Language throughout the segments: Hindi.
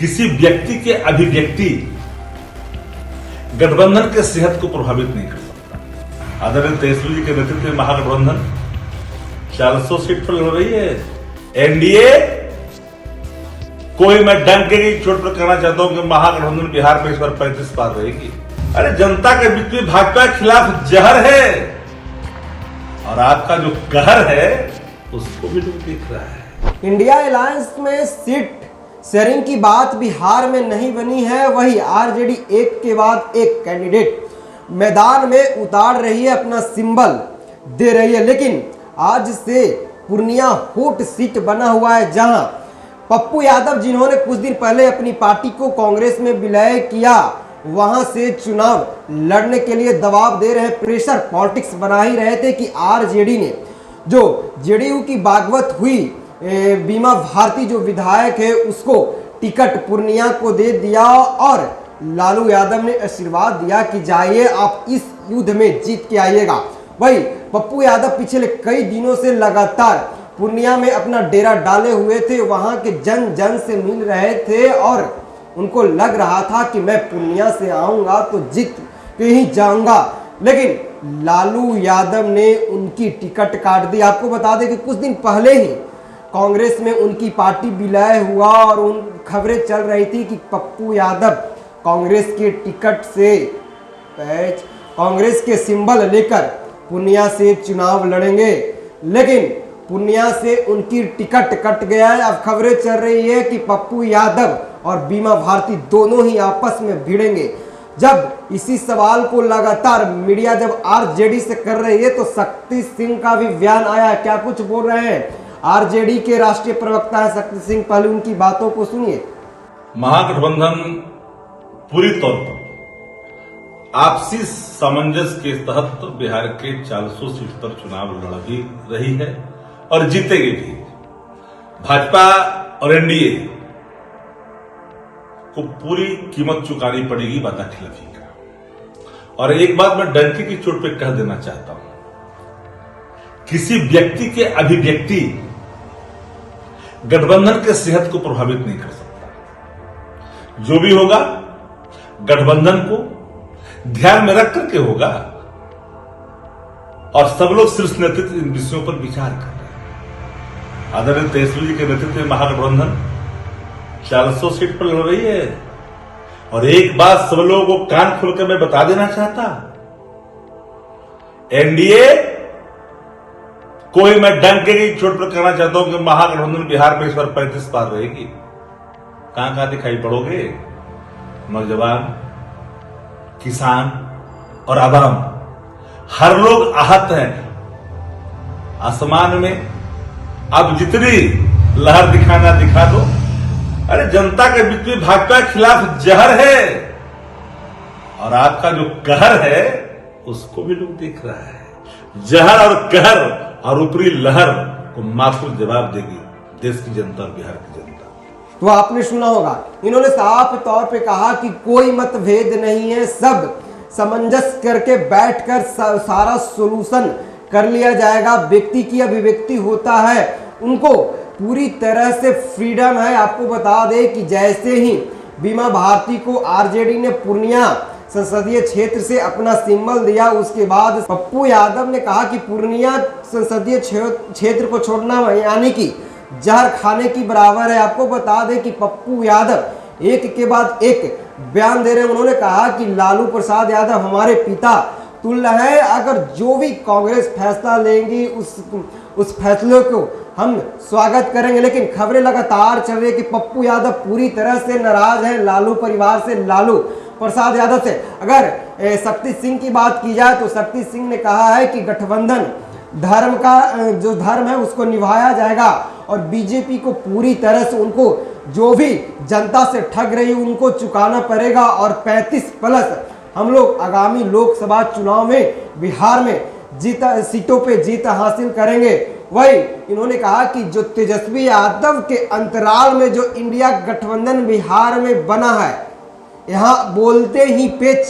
किसी व्यक्ति के अभिव्यक्ति गठबंधन के सेहत को प्रभावित नहीं कर सकता। आदरणीय तेजस्वी जी के नेतृत्व में महागठबंधन 400 सीट पर लड़ रही है। एनडीए कोई मैं डंके की चोट पर कहना चाहता हूं कि महागठबंधन बिहार में इस बार 35 पार रहेगी। अरे जनता के बीच में भाजपा के खिलाफ जहर है और आपका जो कहर है उसको भी लोग देख रहा है। इंडिया अलायंस में सीट शेयरिंग की बात बिहार में नहीं बनी है, वही आरजेडी एक के बाद एक कैंडिडेट मैदान में उतार रही है, अपना सिंबल दे रही है। लेकिन आज से पूर्णिया हॉट सीट बना हुआ है, जहां पप्पू यादव जिन्होंने कुछ दिन पहले अपनी पार्टी को कांग्रेस में विलय किया, वहां से चुनाव लड़ने के लिए दबाव दे रहे, प्रेशर पॉलिटिक्स बना ही रहे थे कि आरजेडी ने जो जेडीयू की बागवत हुई बीमा भारती जो विधायक है उसको टिकट पूर्णिया को दे दिया और लालू यादव ने आशीर्वाद दिया कि जाइए आप इस युद्ध में जीत के आइएगा। वही पप्पू यादव पिछले कई दिनों से लगातार पूर्णिया में अपना डेरा डाले हुए थे, वहां के जन जन से मिल रहे थे और उनको लग रहा था कि मैं पूर्णिया से आऊंगा तो जीत के ही जाऊंगा। लेकिन लालू यादव ने उनकी टिकट काट दी। आपको बता दें कि कुछ दिन पहले ही कांग्रेस में उनकी पार्टी विलय हुआ और उन खबरें चल रही थी कि पप्पू यादव कांग्रेस के टिकट से कांग्रेस के सिंबल लेकर पूर्णिया से चुनाव लड़ेंगे, लेकिन पूर्णिया से उनकी टिकट कट गया है। अब खबरें चल रही है कि पप्पू यादव और बीमा भारती दोनों ही आपस में भिड़ेंगे। जब इसी सवाल को लगातार मीडिया जब आरजेडी से कर रही है तो शक्ति सिंह का भी बयान आया। क्या कुछ बोल रहे हैं आरजेडी के राष्ट्रीय प्रवक्ता है शक्ति सिंह, पहले उनकी बातों को सुनिए। महागठबंधन पूरी तौर पर आपसी सामंजस्य के तहत बिहार के 400 सीट पर चुनाव लड़ भी रही है और जीतेगी भी। भाजपा और एनडीए को पूरी कीमत चुकानी पड़ेगी वादाखिलाफी का। और एक बात मैं डंके की चोट पे कह देना चाहता हूं, किसी व्यक्ति के अभिव्यक्ति गठबंधन के सेहत को प्रभावित नहीं कर सकता। जो भी होगा गठबंधन को ध्यान में रख करके होगा और सब लोग शीर्ष नेतृत्व इन विषयों पर विचार कर रहे हैं। आदरणीय तेजस्वी जी के नेतृत्व में महागठबंधन 400 सीट पर लड़ रही है और एक बात सब लोगों को कान खोलकर मैं बता देना चाहता, एनडीए कोई मैं डंके की चोट पर कहना चाहता हूं कि महागठबंधन बिहार में इस बार 35 पार रहेगी। कहां कहां दिखाई पड़ोगे? नौजवान, किसान और आवाम, हर लोग आहत हैं। आसमान में अब जितनी लहर दिखाना दिखा दो। अरे जनता के बीच में भाजपा के खिलाफ जहर है और आपका जो कहर है उसको भी लोग देख रहा है। जहर और कहर और ऊपरी लहर को माकूल जवाब देगी देश की जनता और बिहार की जनता। तो आपने सुना होगा, इन्होंने साफ तौर पे कहा कि कोई मतभेद नहीं है, सब सामंजस्य करके बैठकर सारा सोल्यूशन कर लिया जाएगा। व्यक्ति की अभिव्यक्ति होता है, उनको पूरी तरह से फ्रीडम है। आपको बता दें कि जैसे ही बीमा भारती को आरजेडी ने पूर्णिया संसदीय क्षेत्र से अपना सिंबल दिया, उसके बाद पप्पू यादव ने कहा कि पूर्णिया संसदीय क्षेत्र को छोड़ना यानी कि जहर खाने की बराबर है। आपको बता दें कि पप्पू यादव एक के बाद एक बयान दे रहे हैं। उन्होंने कहा कि लालू प्रसाद यादव हमारे पिता तुल्य है, अगर जो भी कांग्रेस फैसला लेंगी उस फैसले को हम स्वागत करेंगे। लेकिन खबरें लगातार चल रही है कि पप्पू यादव पूरी तरह से नाराज है लालू परिवार से, लालू प्रसाद यादव से। अगर शक्ति सिंह की बात की जाए तो शक्ति सिंह ने कहा है कि गठबंधन धर्म का जो धर्म है उसको निभाया जाएगा और बीजेपी को पूरी तरह से उनको जो भी जनता से ठग रही उनको चुकाना पड़ेगा और 35+ हम लोग आगामी लोकसभा चुनाव में बिहार में सीटों पे जीत हासिल करेंगे। वही इन्होंने कहा कि जो तेजस्वी यादव के अंतराल में जो इंडिया गठबंधन बिहार में बना है, यहां बोलते ही पेच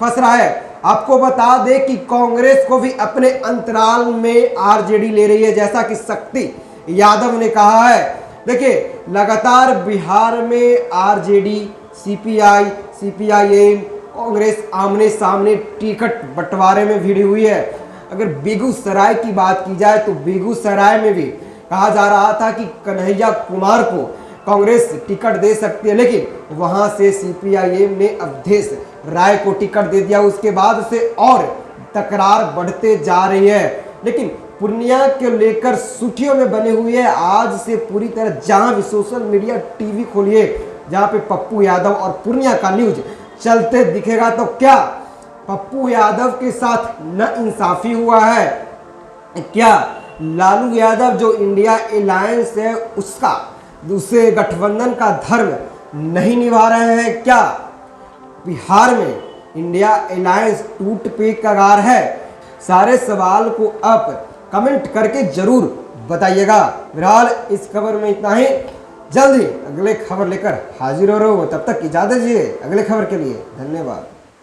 फंस रहा है। आपको बता दें कि कांग्रेस को भी अपने अंतराल में आरजेडी ले रही है, जैसा कि शक्ति यादव ने कहा है। देखिए लगातार बिहार में आरजेडी, सीपीआई, सीपीआईएम, कांग्रेस आमने सामने टिकट बंटवारे में भिड़ी हुई है। अगर बेगूसराय की बात की जाए तो बेगूसराय में भी कहा जा रहा था कि कन्हैया कुमार को कांग्रेस टिकट दे सकती है, लेकिन वहां से सीपीआईएम ने अवधेश राय को टिकट दे दिया। उसके बाद से और तकरार बढ़ते जा रही है। लेकिन पूर्णिया के लेकर सुर्खियों में बनी हुई है आज से पूरी तरह। जहां भी सोशल मीडिया टीवी खोलिए, जहां पे पप्पू यादव और पूर्णिया का न्यूज चलते दिखेगा, तो क्या पप्पू यादव के साथ न इंसाफी हुआ है? क्या लालू यादव जो इंडिया अलायंस है उसका दूसरे गठबंधन का धर्म नहीं निभा रहे हैं? क्या बिहार में इंडिया अलायंस टूट पे कगार है? सारे सवाल को आप कमेंट करके जरूर बताइएगा। फिलहाल इस खबर में इतना ही। जल्द ही अगले खबर लेकर हाजिर हो रहा हूँ, तब तक इजाजत दीजिए। अगले खबर के लिए धन्यवाद।